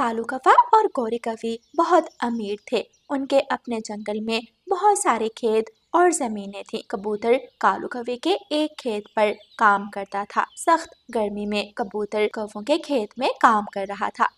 कालू कौवा और गौरी कौवी बहुत अमीर थे। उनके अपने जंगल में बहुत सारे खेत और जमीनें थीं। कबूतर कालू कौवे के एक खेत पर काम करता था। सख्त गर्मी में कबूतर कौवों के खेत में काम कर रहा था।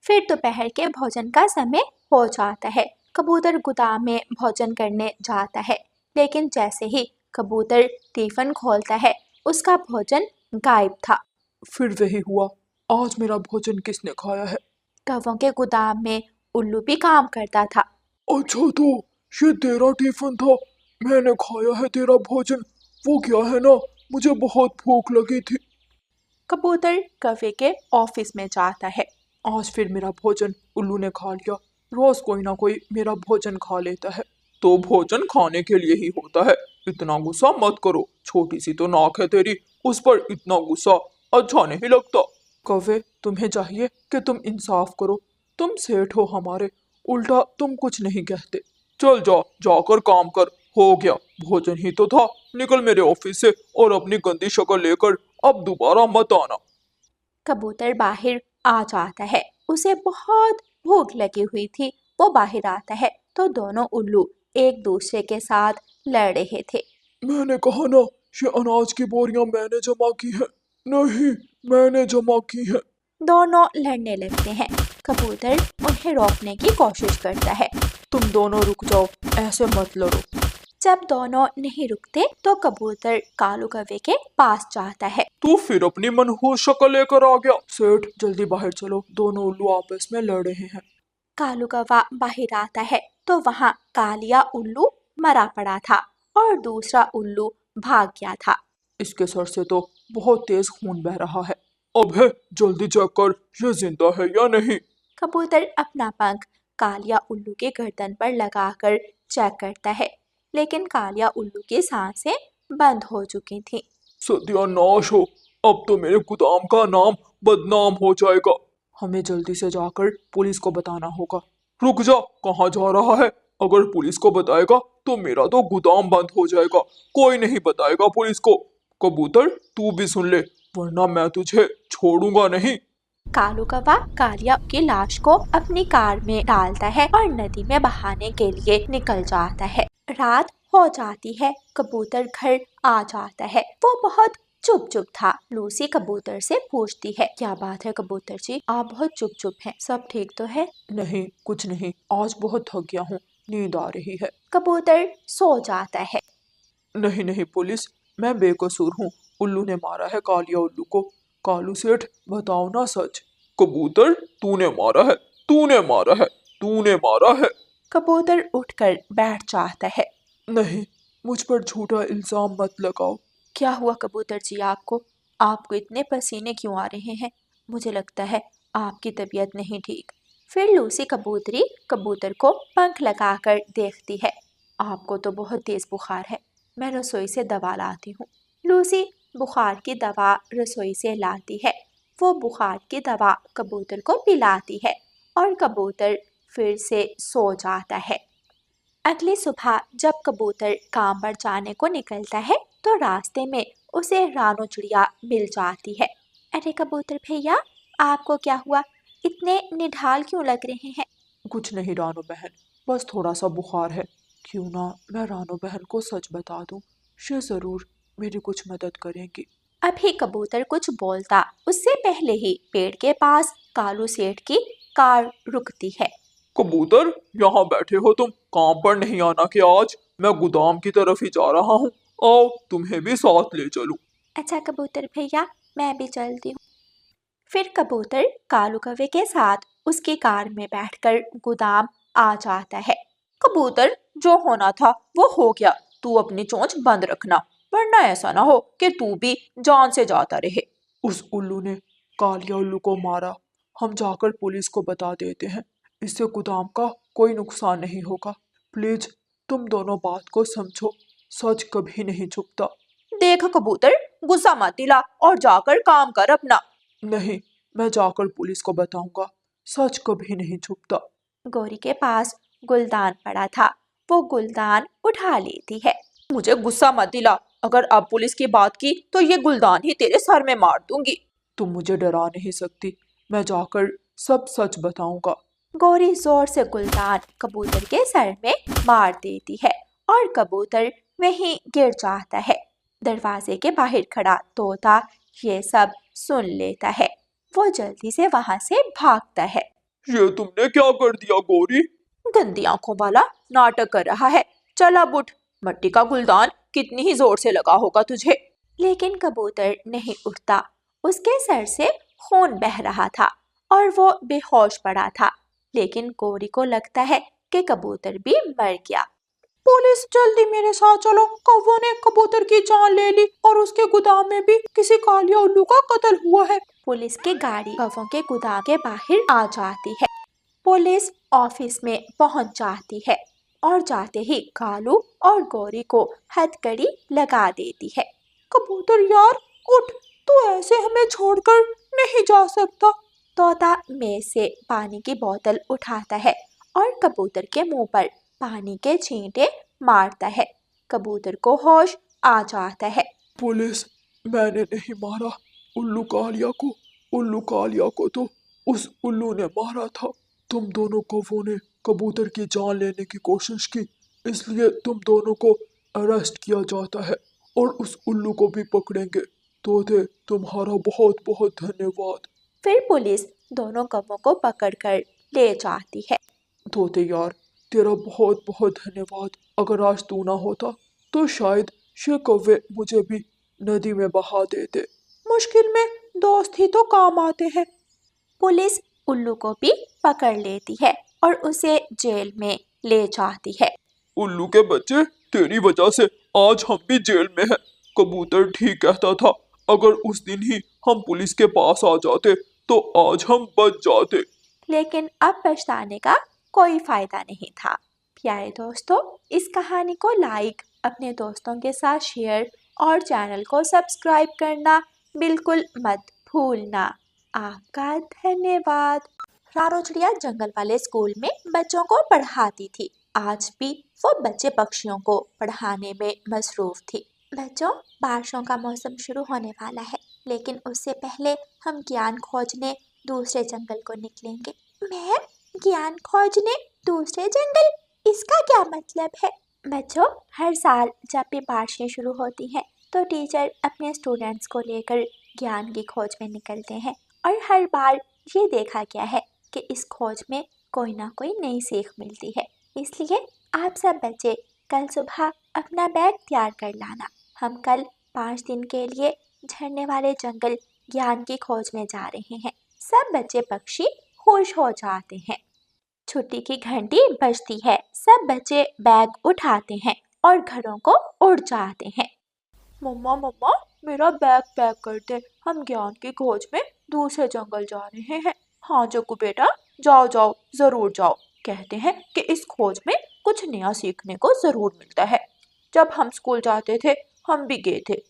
फिर दोपहर के भोजन का समय हो जाता है। कबूतर गोदाम में भोजन करने जाता है, लेकिन जैसे ही कबूतर टिफिन खोलता है, उसका भोजन गायब था। फिर वही हुआ। आज मेरा भोजन किसने खाया है? कौवों के गोदाम में उल्लू भी काम करता था। अच्छा, तो ये तेरा टिफिन था। मैंने खाया है तेरा भोजन। वो क्या है ना, मुझे बहुत भूख लगी थी। कबूतर कौवे के ऑफिस में जाता है। आज फिर मेरा भोजन उल्लू ने खा लिया। रोज कोई ना कोई मेरा भोजन खा लेता है। तो भोजन खाने के लिए ही होता है। इतना गुस्सा मत करो, छोटी सी तो नाक है तेरी, उस पर इतना गुस्सा अच्छा नहीं लगता। कौवे, तुम्हें चाहिए कि तुम इंसाफ करो। तुम सेठ हो हमारे, उल्टा तुम कुछ नहीं कहते। चल जा, जाकर काम कर। हो गया, भोजन ही तो था। निकल मेरे ऑफिस से और अपनी गंदी शक्ल लेकर अब दोबारा मत आना। कबूतर बाहर आ जाता है। उसे बहुत भूख लगी हुई थी। वो बाहर आता है तो दोनों उल्लू एक दूसरे के साथ लड़ रहे थे। मैंने कहा ना, ये अनाज की बोरियां मैंने जमा की है। नहीं, मैंने जमा की है। दोनों लड़ने लगते हैं। कबूतर उन्हें रोकने की कोशिश करता है। तुम दोनों रुक जाओ, ऐसे मत लड़ो। जब दोनों नहीं रुकते तो कबूतर कालू कौवे के पास जाता है। तू फिर अपनी मनहूस शक्ल लेकर आ गया। सेठ, जल्दी बाहर चलो, दोनों उल्लू आपस में लड़ रहे हैं। कालू कौवा बाहर आता है तो वहाँ कालिया उल्लू मरा पड़ा था और दूसरा उल्लू भाग गया था। इसके सर से तो बहुत तेज खून बह रहा है। अब है, जल्दी चेक कर, ये जिंदा है या नहीं। कबूतर अपना पंख कालिया उल्लू के गर्दन पर लगाकर चेक करता है, लेकिन कालिया उल्लू की सांसें बंद हो चुकी थीं। सत्यानाश हो, अब तो मेरे गोदाम का नाम बदनाम हो जाएगा। हमें जल्दी से जाकर पुलिस को बताना होगा। रुक जा, कहाँ जा रहा है? अगर पुलिस को बताएगा तो मेरा तो गोदाम बंद हो जाएगा। कोई नहीं बताएगा पुलिस को। कबूतर, तू भी सुन ले, वरना मैं तुझे छोड़ूंगा नहीं। कालू कौवा कालिया की लाश को अपनी कार में डालता है और नदी में बहाने के लिए निकल जाता है। रात हो जाती है। कबूतर घर आ जाता है। वो बहुत चुप चुप था। लूसी कबूतर से पूछती है, क्या बात है कबूतर जी, आप बहुत चुप चुप हैं, सब ठीक तो है? नहीं, कुछ नहीं, आज बहुत थक गया हूँ, नींद आ रही है। कबूतर सो जाता है। नहीं नहीं पुलिस, मैं बेकसूर हूँ। उल्लू ने मारा है कालिया उल्लू को। कालू सेठ, बताओ ना सच। कबूतर, तूने मारा है, तूने मारा है, तूने मारा है। कबूतर उठकर बैठ जाता है। नहीं, मुझ पर झूठा इल्जाम मत लगाओ। क्या हुआ कबूतर जी आपको? आपको इतने पसीने क्यों आ रहे हैं? मुझे लगता है आपकी तबीयत नहीं ठीक। फिर लूसी कबूतरी कबूतर को पंख लगाकर देखती है। आपको तो बहुत तेज बुखार है, मैं रसोई से दवा लाती हूँ। लूसी बुखार की दवा रसोई से लाती है। वो बुखार की दवा कबूतर को पिलाती है और कबूतर फिर से सो जाता है। अगली सुबह जब कबूतर काम पर जाने को निकलता है तो रास्ते में उसे रानो चिड़िया मिल जाती है। अरे कबूतर भैया, आपको क्या हुआ? इतने निढाल क्यों लग रहे हैं? कुछ नहीं रानो बहन, बस थोड़ा सा बुखार है। क्यों ना मैं रानो बहन को सच बता दूं, ये जरूर मेरी कुछ मदद करेंगी। अभी कबूतर कुछ बोलता उससे पहले ही पेड़ के पास कालू सेठ की कार रुकती है। कबूतर, यहाँ बैठे हो तुम, काम पर नहीं आना कि आज? मैं गोदाम की तरफ ही जा रहा हूँ। आओ, तुम्हें भी साथ ले चलूं। अच्छा कबूतर भैया, मैं भी चलती हूँ। फिर कबूतर कालू कौवे के साथ उसकी कार में बैठकर गोदाम आ जाता है। कबूतर, जो होना था वो हो गया, तू अपनी चोंच बंद रखना, वरना ऐसा ना हो कि तू भी जान से जाता रहे। उस उल्लू ने कालिया उल्लू को मारा। हम जाकर पुलिस को बता देते हैं, इससे गोदाम का कोई नुकसान नहीं होगा। प्लीज, तुम दोनों बात को समझो, सच कभी नहीं छुपता। देख कबूतर, गुस्सा मत दिला और जाकर काम कर अपना। नहीं, मैं जाकर पुलिस को बताऊंगा, सच कभी नहीं छुपता। गौरी के पास गुलदान पड़ा था। वो गुलदान उठा लेती है। मुझे गुस्सा मत दिला, अगर अब पुलिस की बात की तो ये गुलदान ही तेरे सर में मार दूंगी। तुम मुझे डरा नहीं सकती। मैं जाकर सब सच बताऊंगा। गौरी जोर से गुलदान कबूतर के सर में मार देती है और कबूतर वहीं गिर जाता है। दरवाजे के बाहर खड़ा तोता ये सब सुन लेता है। वो जल्दी से वहां से भागता है। ये तुमने क्या कर दिया गौरी? गंदी आंखों वाला नाटक कर रहा है। चल अब उठ, मट्टी का गुलदान कितनी ही जोर से लगा होगा तुझे। लेकिन कबूतर नहीं उठता। उसके सर से खून बह रहा था और वो बेहोश पड़ा था। लेकिन गौरी को लगता है कि कबूतर भी मर गया। पुलिस, जल्दी मेरे साथ चलो। कौवों ने कबूतर की जान ले ली और उसके गोदाम में भी किसी कालिया उल्लू का कत्ल हुआ है। पुलिस की गाड़ी कौवों के गोदाम के बाहर आ जाती है। पुलिस ऑफिस में पहुंच जाती है और जाते ही कालू और गौरी को हथकड़ी लगा देती है। कबूतर यार उठ, तू ऐसे हमें छोड़कर नहीं जा सकता। तोता मेज से पानी की बोतल उठाता है और कबूतर के मुंह पर पानी के छींटे मारता है। कबूतर को होश आ जाता है। पुलिस, मैंने नहीं मारा उल्लू कालिया को। उल्लू कालिया को तो उस उल्लू ने मारा था। तुम दोनों कौवों ने कबूतर की जान लेने की कोशिश की, इसलिए तुम दोनों को अरेस्ट किया जाता है और उस उल्लू को भी पकड़ेंगे। तोते, तुम्हारा बहुत बहुत धन्यवाद। फिर पुलिस दोनों कौवों को पकड़कर ले जाती है। तोते यार, तेरा बहुत बहुत धन्यवाद। अगर आज तू ना होता तो शायद ये कौवे मुझे भी नदी में बहा देते। मुश्किल में दोस्त ही तो काम आते हैं। पुलिस उल्लू को भी पकड़ लेती है और उसे जेल में ले जाती है। उल्लू के बच्चे, तेरी वजह से आज हम भी जेल में हैं। कबूतर ठीक कहता था, अगर उस दिन ही हम पुलिस के पास आ जाते तो आज हम बच जाते। लेकिन अब पछताने का कोई फायदा नहीं था। प्यारे दोस्तों, इस कहानी को लाइक, अपने दोस्तों के साथ शेयर और चैनल को सब्सक्राइब करना बिल्कुल मत भूलना। आपका धन्यवाद। रानो चिड़िया जंगल वाले स्कूल में बच्चों को पढ़ाती थी। आज भी वो बच्चे पक्षियों को पढ़ाने में मसरूफ थी। बच्चों, बारिशों का मौसम शुरू होने वाला है, लेकिन उससे पहले हम ज्ञान खोजने दूसरे जंगल को निकलेंगे। मैम, ज्ञान खोजने दूसरे जंगल, इसका क्या मतलब है? बच्चों, हर साल जब भी बारिशें शुरू होती हैं तो टीचर अपने स्टूडेंट्स को लेकर ज्ञान की खोज में निकलते हैं और हर बार ये देखा गया है कि इस खोज में कोई ना कोई नई सीख मिलती है। इसलिए आप सब बच्चे कल सुबह अपना बैग तैयार कर लाना। हम कल 5 दिन के लिए झरने वाले जंगल ज्ञान की खोज में जा रहे हैं। सब बच्चे पक्षी खुश हो जाते हैं। छुट्टी की घंटी बजती है। सब बच्चे बैग उठाते हैं और घरों को उड़ जाते हैं। मम्मा मम्मा, मेरा बैग पैक कर दे, हम ज्ञान की खोज में दूसरे जंगल जा रहे हैं। हाँ जग्गू बेटा, जाओ जाओ, जरूर जाओ। कहते हैं कि इस खोज में कुछ नया सीखने को जरूर मिलता है। जब हम स्कूल जाते थे हम भी गए थे।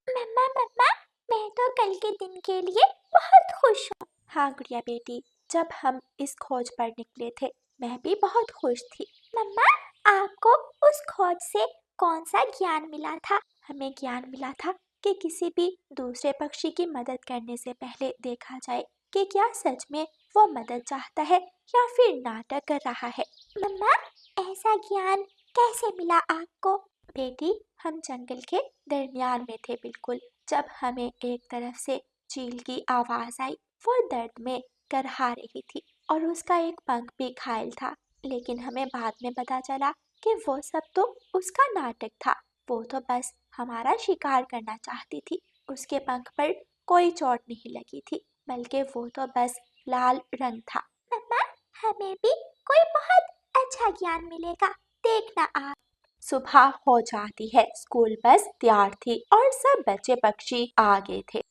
मम्मा मम्मा, मैं तो कल के दिन के लिए बहुत खुश हूँ। हाँ गुड़िया बेटी, जब हम इस खोज पर निकले थे मैं भी बहुत खुश थी। मम्मा, आपको उस खोज से कौन सा ज्ञान मिला था? हमें ज्ञान मिला था कि किसी भी दूसरे पक्षी की मदद करने से पहले देखा जाए कि क्या सच में वो मदद चाहता है या फिर नाटक कर रहा है। मम्मा, ऐसा ज्ञान कैसे मिला आपको? बेटी, हम जंगल के दरमियान में थे बिल्कुल, जब हमें एक तरफ से चील की आवाज आई। वो दर्द में करहा रही थी और उसका एक पंख भी घायल था। लेकिन हमें बाद में पता चला कि वो सब तो उसका नाटक था। वो तो बस हमारा शिकार करना चाहती थी। उसके पंख पर कोई चोट नहीं लगी थी, बल्कि वो तो बस लाल रंग था। मम्मा, हमें भी कोई बहुत अच्छा ज्ञान मिलेगा, देखना आप। सुबह हो जाती है। स्कूल बस तैयार थी और सब बच्चे पक्षी आ गए थे।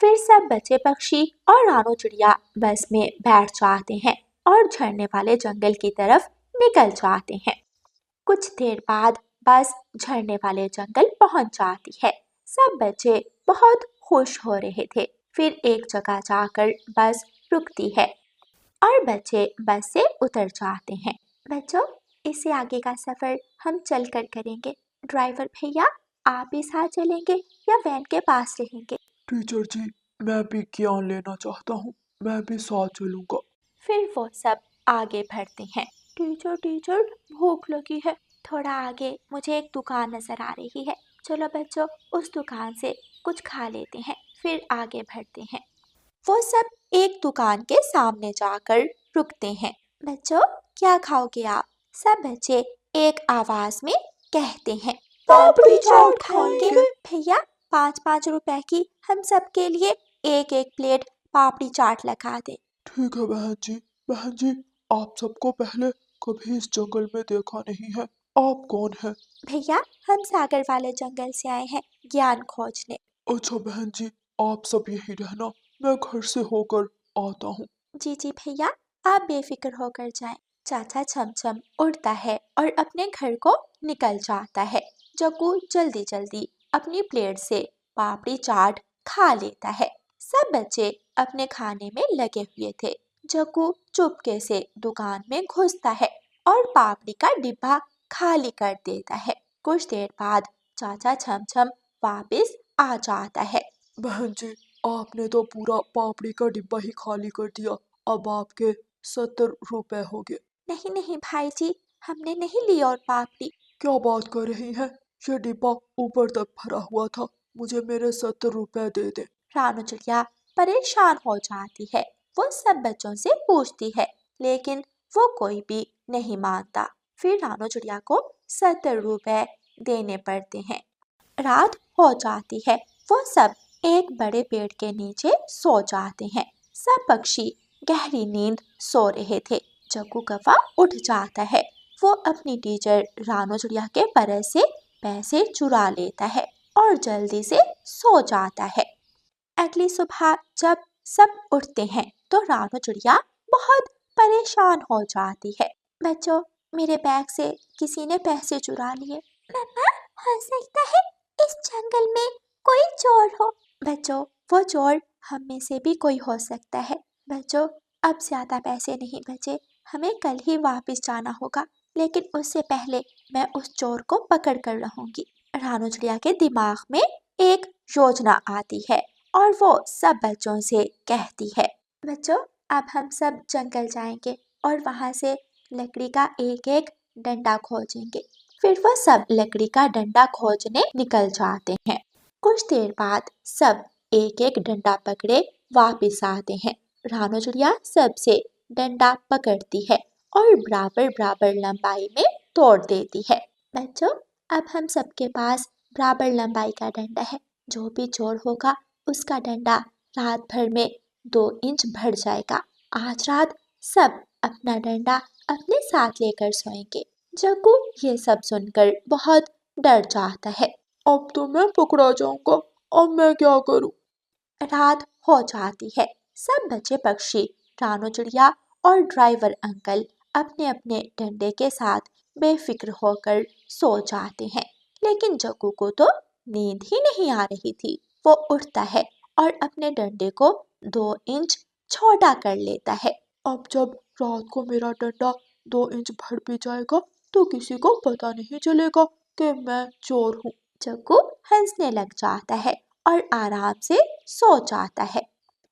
फिर सब बच्चे पक्षी और रानो चिड़िया बस में बैठ जाते हैं और झरने वाले जंगल की तरफ निकल जाते हैं। कुछ देर बाद बस झरने वाले जंगल पहुंच जाती है। सब बच्चे बहुत खुश हो रहे थे। फिर एक जगह जाकर बस रुकती है और बच्चे बस से उतर जाते हैं। बच्चों, इससे आगे का सफर हम चलकर करेंगे। ड्राइवर भैया, आप भी साथ चलेंगे या वैन के पास रहेंगे? टीचर जी, मैं भी ज्ञान लेना चाहता हूँ। मैं भी साथ चलूंगा। फिर वो सब आगे बढ़ते हैं। टीचर टीचर, भूख लगी है, थोड़ा आगे मुझे एक दुकान नजर आ रही है, चलो बच्चों उस दुकान से कुछ खा लेते हैं, फिर आगे बढ़ते हैं। वो सब एक दुकान के सामने जाकर रुकते हैं। बच्चों क्या खाओगे आप? सब बच्चे एक आवाज में कहते हैं। पापड़ी चाट खाएंगे। भैया 5-5 रुपए की हम सब के लिए एक एक प्लेट पापड़ी चाट लगा दे। ठीक है बहन जी। बहन जी, आप सबको पहले कभी इस जंगल में देखा नहीं है। आप कौन है? भैया हम सागर वाले जंगल से आए हैं ज्ञान खोजने। अच्छा बहन जी, आप सब यहीं रहना, मैं घर से होकर आता हूँ। जी जी भैया, आप बेफिक्र होकर जाएं। चाचा छमछम उड़ता है और अपने घर को निकल जाता है। जग्गू जल्दी जल्दी अपनी प्लेट से पापड़ी चाट खा लेता है। सब बच्चे अपने खाने में लगे हुए थे। जग्गू चुपके से दुकान में घुसता है और पापड़ी का डिब्बा खाली कर देता है। कुछ देर बाद चाचा छमछम वापस आ जाता है। बहन जी, आपने तो पूरा पापड़ी का डिब्बा ही खाली कर दिया। अब आपके 70 रुपए हो गए। नहीं नहीं भाई जी, हमने नहीं ली और पापड़ी। क्या बात कर रही हैं? ये डिब्बा ऊपर तक भरा हुआ था। मुझे मेरे 70 रुपए दे दे। रानू चिड़िया परेशान हो जाती है। वो सब बच्चों से पूछती है, लेकिन वो कोई भी नहीं मानता। फिर रानू चिड़िया को 70 रुपए देने पड़ते हैं। रात हो जाती है। वो सब एक बड़े पेड़ के नीचे सो जाते हैं। सब पक्षी गहरी नींद सो रहे थे। जग्गू कौवा उठ जाता है। वो अपनी टीचर रानू चिड़िया के परस से पैसे चुरा लेता है और जल्दी से सो जाता है। अगली सुबह जब सब उठते हैं तो रानू चिड़िया बहुत परेशान हो जाती है। बच्चों मेरे बैग से किसी ने पैसे चुरा लिए। मम्मा हो सकता है इस जंगल में कोई चोर हो। बच्चों वो चोर हम में से भी कोई हो सकता है। बच्चों अब ज्यादा पैसे नहीं बचे, हमें कल ही वापस जाना होगा, लेकिन उससे पहले मैं उस चोर को पकड़ कर रहूंगी। रानू चिड़िया के दिमाग में एक योजना आती है और वो सब बच्चों से कहती है। बच्चों अब हम सब जंगल जाएंगे और वहां से लकड़ी का एक एक डंडा खोजेंगे। फिर वो सब लकड़ी का डंडा खोजने निकल जाते हैं। कुछ देर बाद सब एक एक डंडा पकड़े वापस आते हैं। रानू चिड़िया सबसे डंडा पकड़ती है और बराबर बराबर लंबाई में तोड़ देती है। बच्चों अब हम सबके पास बराबर लंबाई का डंडा है। जो भी चोर होगा उसका डंडा रात भर में 2 इंच बढ़ जाएगा। आज रात सब अपना डंडा अपने साथ लेकर सोएंगे। जग्गू ये सब सुनकर बहुत डर जाता है। अब तो मैं पकड़ा जाऊंगा। अब मैं क्या करूं? रात हो जाती है। सब बच्चे पक्षी रानू चिड़िया और ड्राइवर अंकल अपने अपने डंडे के साथ बेफिक्र होकर सो जाते हैं। लेकिन जग्गू को तो नींद ही नहीं आ रही थी। वो उठता है और अपने डंडे को 2 इंच छोटा कर लेता है। अब जब रात को मेरा डंडा 2 इंच बढ़ भी जाएगा तो किसी को पता नहीं चलेगा कि मैं चोर हूँ। जग्गू हंसने लग जाता है और आराम से सो जाता है।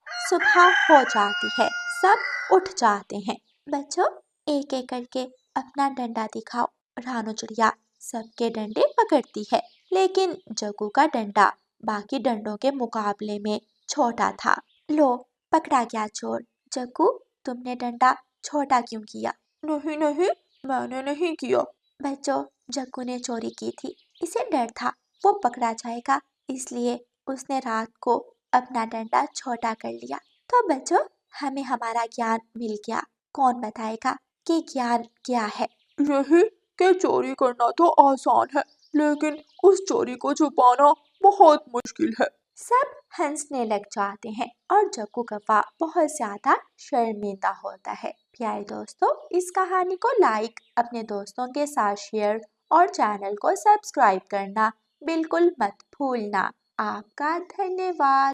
सुबह हो जाती है। सब उठ जाते हैं। बच्चों एक एक करके अपना डंडा दिखाओ। रानू चिड़िया सबके डंडे पकड़ती है, लेकिन जग्गू का डंडा बाकी डंडों के मुकाबले में छोटा था। लो पकड़ा गया चोर। जग्गू तुमने डंडा छोटा क्यों किया? नहीं नहीं, मैंने नहीं किया। बच्चों जग्गू ने चोरी की थी, इसे डर था वो पकड़ा जाएगा, इसलिए उसने रात को अपना डंडा छोटा कर लिया। तो बच्चों हमें हमारा ज्ञान मिल गया। कौन बताएगा कि ज्ञान क्या है? यही कि चोरी करना तो आसान है, लेकिन उस चोरी को छुपाना बहुत मुश्किल है। सब हंसने लग जाते हैं और जग्गू कौवा बहुत ज्यादा शर्मिंदा होता है। प्यारे दोस्तों इस कहानी को लाइक, अपने दोस्तों के साथ शेयर और चैनल को सब्सक्राइब करना बिल्कुल मत भूलना। आपका धन्यवाद।